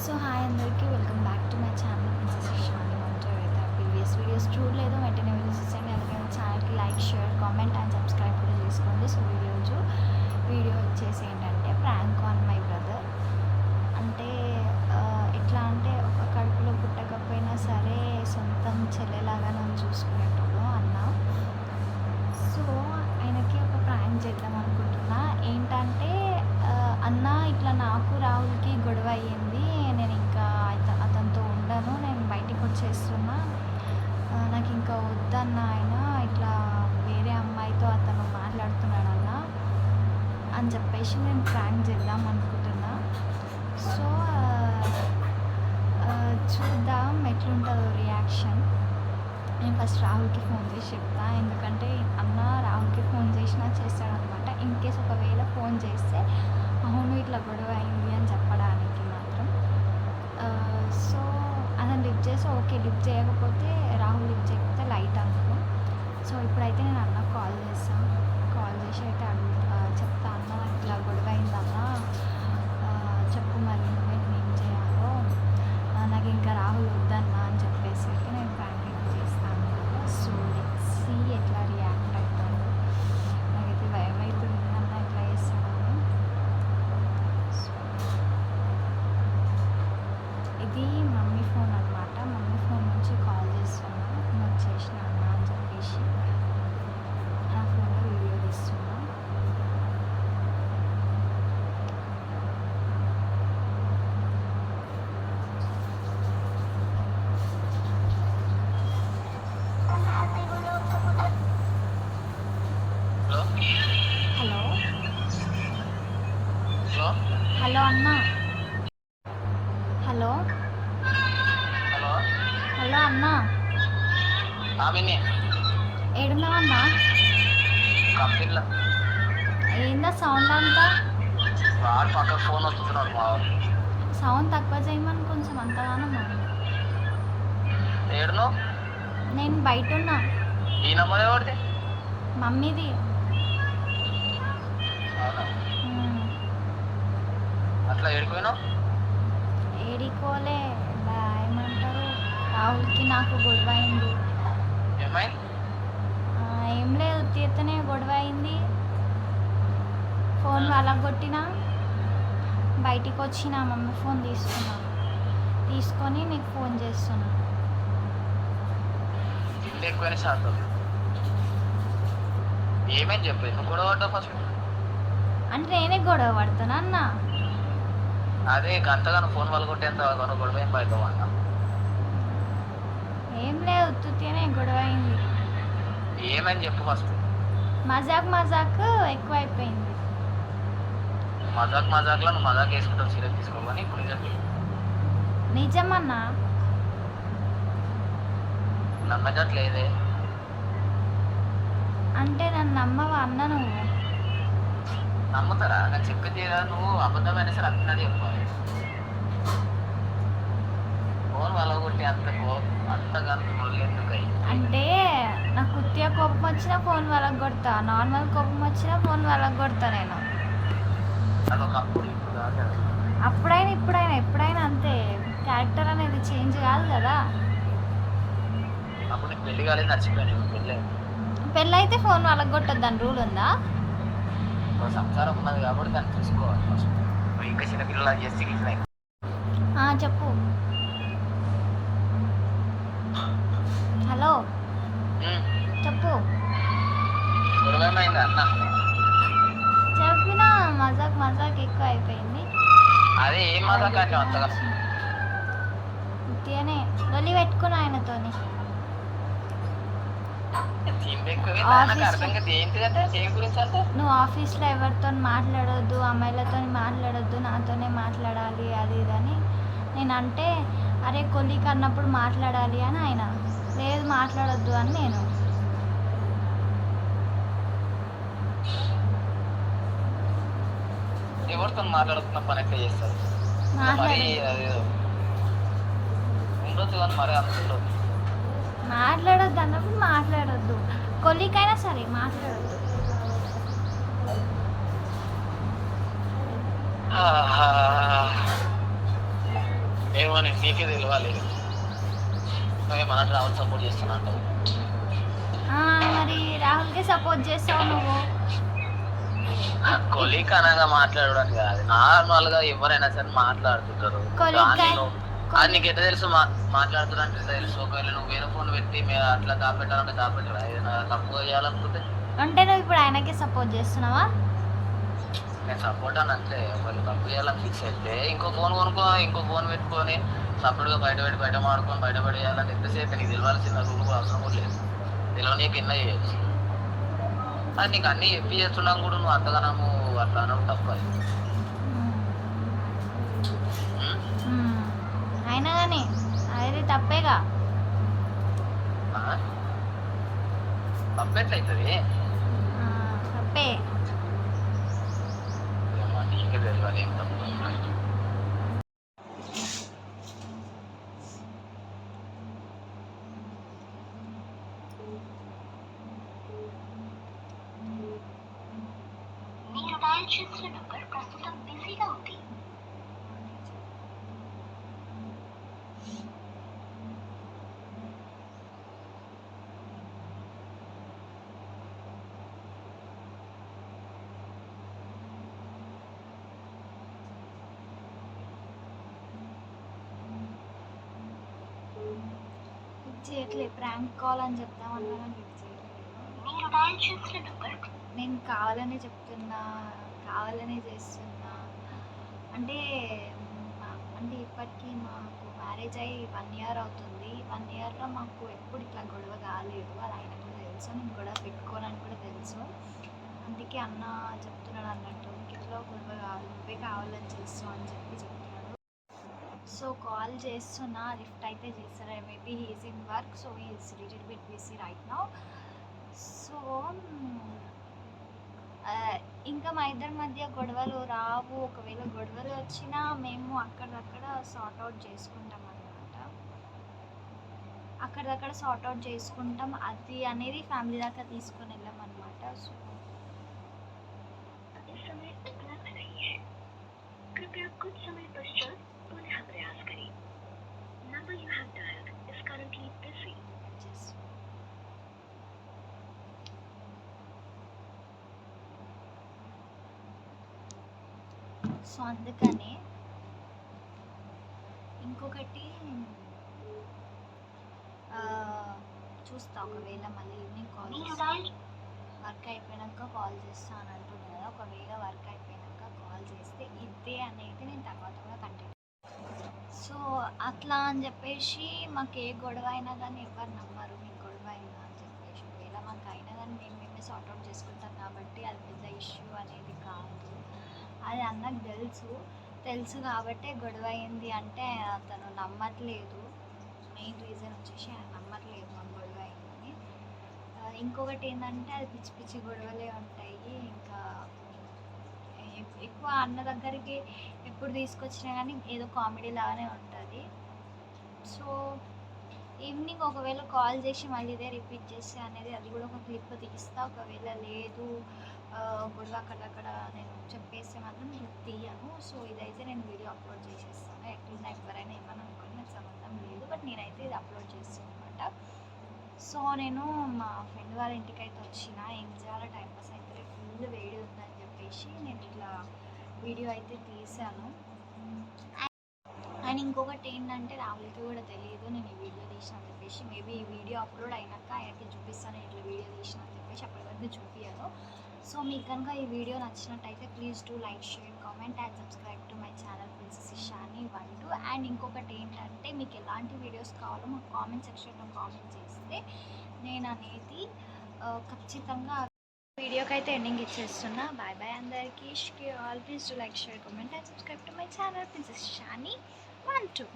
So hi అందరికీ welcome back to my channel princess Shani అంటే అయితే ప్రీవియస్ వీడియోస్ చూడలేదు వెంటనే వీడియోస్ ఇచ్చాను అలాగే ఛానల్కి like share comment and subscribe కూడా చేసుకోండి. సో వీడియో వచ్చేసి ఏంటంటే ప్రాంక్ ఆన్ మై బ్రదర్. అంటే ఎట్లా అంటే ఒక కడుపులో పుట్టకపోయినా సరే సొంతం చెల్లెలాగా నన్ను చూసుకునేటోడు అన్న. సో ఆయనకి ఒక ప్రాంక్ చేద్దాం అనుకుంటున్నా. ఏంటంటే అన్న ఇట్లా నాకు రాహుల్కి గొడవ అయ్యింది, నేను ఇంకా అతనితో ఉండను, నేను బయటికి వచ్చేస్తున్నా, నాకు ఇంకా వద్దన్న ఆయన ఇట్లా వేరే అమ్మాయితో అతను మాట్లాడుతున్నాడన్న అని చెప్పేసి నేను ప్రాంక్ చేద్దాం అనుకుంటున్నా. సో చూద్దాం ఎట్లుంటుందో రియాక్షన్. నేను ఫస్ట్ రాహుల్కి ఫోన్ చేసి చెప్తా, ఎందుకంటే అన్న రాహుల్కి ఫోన్ చేసినా చేస్తాడనమాట. ఇన్ కేస్ ఒకవేళ ఫోన్ చేస్తే అవును ఇట్లా గొడవ అయింది అని చెప్పడానికి మాత్రం. సో అతను లిఫ్ట్ చేసి ఓకే, లిఫ్ట్ చేయకపోతే రాహుల్ లిఫ్ట్ చేయకపోతే లైట్ అనుకో. సో ఇప్పుడైతే నేను అన్నకు కాల్ చేస్తాను. కాల్ చేసి అయితే చెప్తా, అన్న ఇట్లా గొడవ అయిందన్న, చెప్పు మరి నువ్వేం చేయాలో, నాకు ఇంకా రాహుల్ వద్దన్నా అని చెప్పేసి నేను ప్రాంక్ చేస్తాను. సో లెట్స్ సీ ఎట్లా రియాక్ట్ అవుతాను. నాకైతే భయం అవుతుంది అన్న ఎట్లా చేస్తాను. ఇది మమ్మీ ఫోన్ అనమాట. మమ్మీ ఫోన్ నుంచి కాల్ చేస్తున్నా, నేను వచ్చేసిన అన్న అని చెప్పేసి నా ఫోన్లో వీడియో తీస్తున్నా. హలో హలో అన్న. హలో హలో అన్న, ఏడున్నావన్నా? ఏందా సౌండ్ అంతా? సౌండ్ తక్కువ చేయమని కొంచెం అంతగానో. నేను బయట ఉన్నా. మమ్మీది. అట్లా ఏడిపోయినావు? ఏడికోలే, ఏమంటారు, రాహుల్కి నాకు గొడవ అయింది. ఏం లేదు, తీర్థనే గొడవ అయింది. ఫోన్ వాళ్ళగొట్టినా, బయటికి వచ్చిన మమ్మీ ఫోన్ తీసుకొని నీకు ఫోన్ చేస్తున్నా. ఏమేం చెప్పు, నువ్వు గొడవ పడ్డావు ఫస్ట్? అంటే నేనే గొడవ పడతాను అన్న. అదే అంతగానో ఫోన్ వాళ్ళు కొట్టేంత గొడవ ఏం పడతావు అన్న? ఏం లేదు, ఉత్తుతేనే గొడవ అయింది. ఏమని చెప్పు ఫస్ట్. మజాక్ ఎక్కువ అయిపోయింది. మజాక్లో నువ్వు మజాక్ వేసుకుంటావు, సీరియస్ తీసుకోవాలి. ఇప్పుడు నిజమన్నా? నమ్మకట్లేదే. అంటే నన్ను నమ్మవా అన్న? నువ్వు నమ్ముతారా? నాకు చెప్పేది నువ్వు అబద్ధమైన సరే అంటున్నది చెప్పాలి. ఫోన్ వాళ్ళ కొట్టి అంతగా ఎందుకై అంటే నాకు ఉత్తిగా కోపం వచ్చినా ఫోన్ వాళ్ళకి కొడతా, నార్మల్ కోపం వచ్చినా ఫోన్ వాళ్ళకి కొడతా నేను. అదొకప్పుడు ఇప్పుడు కాదు. అప్పుడైనా ఎప్పుడైనా అంతే. క్యారెక్టర్ అనేది చేంజ్ కాదు కదా. అప్పుడు నీకు పెళ్లి కాలేదు, నచ్చిపోయాను. పెళ్ళి అయితే ఫోన్ వాళ్ళకి కొట్టద్దు అని రూల్ ఉందా? సంసారం ఉన్నది కాబట్టి దాన్ని చూసుకోవాలి ఫస్ట్. ఇంకా చిన్నపిల్లలు చేస్తే చెప్పు. హలో చెప్పు. గొడవైంది అన్న? చెప్పినా మజాక్ ఎక్కువ అయిపోయింది. అదే ఏం మజాక్ అంటే అంతగా ఉత్తిగానే లొల్లి పెట్టుకుని ఆయనతోని. నువ్వు ఆఫీస్లో ఎవరితో మాట్లాడొద్దు, అమ్మాయిలతో మాట్లాడొద్దు, నాతోనే మాట్లాడాలి అది ఇదని నేను అంటే, అరే కొలీగ్ అన్నప్పుడు మాట్లాడాలి అని ఆయన, లేదు మాట్లాడొద్దు అని నేను. ఎవరితో మాట్లాడుతున్న పని ఎట్లా చేస్తారు? మాట్లాడొద్దు అన్నప్పుడు మాట్లాడొద్దు, కొలీగ్ అయినా సరే మాట్లాడొద్దు. ఏమో నీకే తెలియాలి. మన ట్రావెల్ సపోర్ట్ చేస్తాను అంటావు. మరి రాహుల్కి సపోర్ట్ చేస్తావు నువ్వు. కొలీగ్ అనగా మాట్లాడడానికి కాదు, నార్మల్ గా ఎవరైనా సరే మాట్లాడుతుంటారు. అది నీకు ఎట్లా తెలుసు మాట్లాడుతున్నా తెలుసు. ఒకవేళ నువ్వు వేరే ఫోన్ పెట్టి మీరు అట్లా దాపెట్టాలంటే దాపెట్టరా, ఏదైనా తప్పుగా చేయాలనుకుంటే. అంటే నువ్వు ఇప్పుడు ఆయనకి సపోర్ట్ చేస్తున్నావా? నేను సపోర్ట్ అని అంటే ఒకవేళ తప్పు చేయాలని ఫిక్స్ అయితే ఇంకో ఫోన్ పెట్టుకొని సపరేట్గా బయట మాడుకొని బయటపడి చేయాలని ఎంతసేపు నీకు తెలియాల్సిన రూల్ అవసరం కూడా లేదు. తెలియని కింద చేయొచ్చు. అది నీకు అన్నీ చెప్పి చేస్తున్నాం కూడా నువ్వు అంతగానము అట్లా అనడం తప్ప. అయినా కానీ అది తప్పేగా. తప్పెట్లయితుంది, తప్పే. నీకే తెలియాలి ఏం తప్పు. చేసిన నంబర్ ప్రస్తుతం బిజీగా ఉంది. చేయట్లే, ప్రాంక్ కాల్ అని చెప్తామన్నా మీరు డయల్ చేసిన నంబర్. నేను కావాలనే చెప్తున్నా, కావాలనే చేస్తున్నా. అంటే ఇప్పటికీ మాకు మ్యారేజ్ అయ్యి 1 year అవుతుంది. 1 yearలో మాకు ఎప్పుడు ఇట్లా గొడవ కాలేదు. అది ఆయన కూడా తెలుసు, నేను గొడవ పెట్టుకోనని కూడా తెలుసు. అందుకే అన్న చెప్తున్నాడు అన్నట్టు, ఇంట్లో గొడవ కాదు, నువ్వే కావాలని చేస్తావు అని చెప్తున్నాడు. సో కాల్ చేస్తున్నా, లిఫ్ట్ అయితే చేస్తారా, maybe he's in work, so he's little bit busy right now. So ఇంకా మా ఇద్దరి మధ్య గొడవలు రావు. ఒకవేళ గొడవలు వచ్చినా మేము అక్కడక్కడ సార్ట్అవుట్ చేసుకుంటాం అన్నమాట. అక్కడక్కడ సార్ట్అవుట్ చేసుకుంటాం. అది అనేది ఫ్యామిలీ దాకా తీసుకొని వెళ్ళాం అనమాట. సో సో అందుకని ఇంకొకటి చూస్తా, ఒకవేళ మళ్ళీ ఈవినింగ్ కాల్ చేస్తాను. వర్క్ అయిపోయాక కాల్ చేస్తాను అని అంటున్నాను కదా, ఒకవేళ వర్క్ అయిపోయాక కాల్ చేస్తే ఇదే అనేది నేను తర్వాత కూడా కంటిన్యూ. సో అట్లా అని చెప్పేసి మాకు ఏ గొడవ అయినా కానీ ఎవరు నమ్మరు, మీకు గొడవ అయినా అని చెప్పేసి. ఒకవేళ మాకు అయినా కానీ మేమే సార్ట్అవుట్ చేసుకుంటాం కాబట్టి అది పెద్ద ఇష్యూ అనేది కాదు. అది అన్నకు తెలుసు కాబట్టే గొడవ అయింది. అంటే అతను నమ్మట్లేదు. మెయిన్ రీజన్ వచ్చేసి ఆయన నమ్మట్లేదు మాకు గొడవ అయిందని. ఇంకొకటి ఏంటంటే అది పిచ్చి పిచ్చి గొడవలే ఉంటాయి. ఇంకా ఎక్కువ అన్న దగ్గరికి ఎప్పుడు తీసుకొచ్చినా కానీ ఏదో కామెడీ లాగానే ఉంటుంది. సో ఈవినింగ్ ఒకవేళ కాల్ చేసి మళ్ళీ ఇదే రిపీట్ చేస్తే అనేది అది కూడా ఒక క్లిప్ తీస్తా. ఒకవేళ లేదు గొడవ అక్కడక్కడ నేను చెప్పేస్తే మాత్రం క్లిప్ తీయను. సో ఇదైతే నేను వీడియో అప్లోడ్ చేసేస్తాను. ఎట్లా ఎవరైనా ఏమన్నా అనుకోని నాకు సంబంధం లేదు, బట్ నేనైతే ఇది అప్లోడ్ చేస్తాను అనమాట. సో నేను మా ఫ్రెండ్ వాళ్ళ ఇంటికి అయితే వచ్చిన, ఏం చేయాలో టైం పాస్ అయితే ఫుల్ వేడి ఉందని చెప్పేసి నేను ఇట్లా వీడియో అయితే తీసాను. అండ్ ఇంకొకటి ఏంటంటే రాహుల్కి కూడా తెలియదు నేను ఈ వీడియో తీసిన అని చెప్పేసి. మేబీ ఈ వీడియో అప్లోడ్ అయినాక ఆయనకి చూపిస్తాను ఇట్లా వీడియో తీసిన అని చెప్పేసి, అప్పటి వరకు చూపించాను. సో మీకు కనుక ఈ వీడియో నచ్చినట్టయితే please do like, share, comment and subscribe to my channel princess Ishani 1-2. And ఇంకొకటి ఏంటంటే మీకు ఎలాంటి వీడియోస్ కావాలో మాకు కామెంట్ సెక్షన్లో కామెంట్ చేస్తే నేను అనేది ఖచ్చితంగా వీడియోకి అయితే ఎండింగ్ ఇచ్చేస్తున్నా. బాయ్ బాయ్ అందరికీ. All please do like, share, comment and subscribe to my channel princess Ishani 1-2.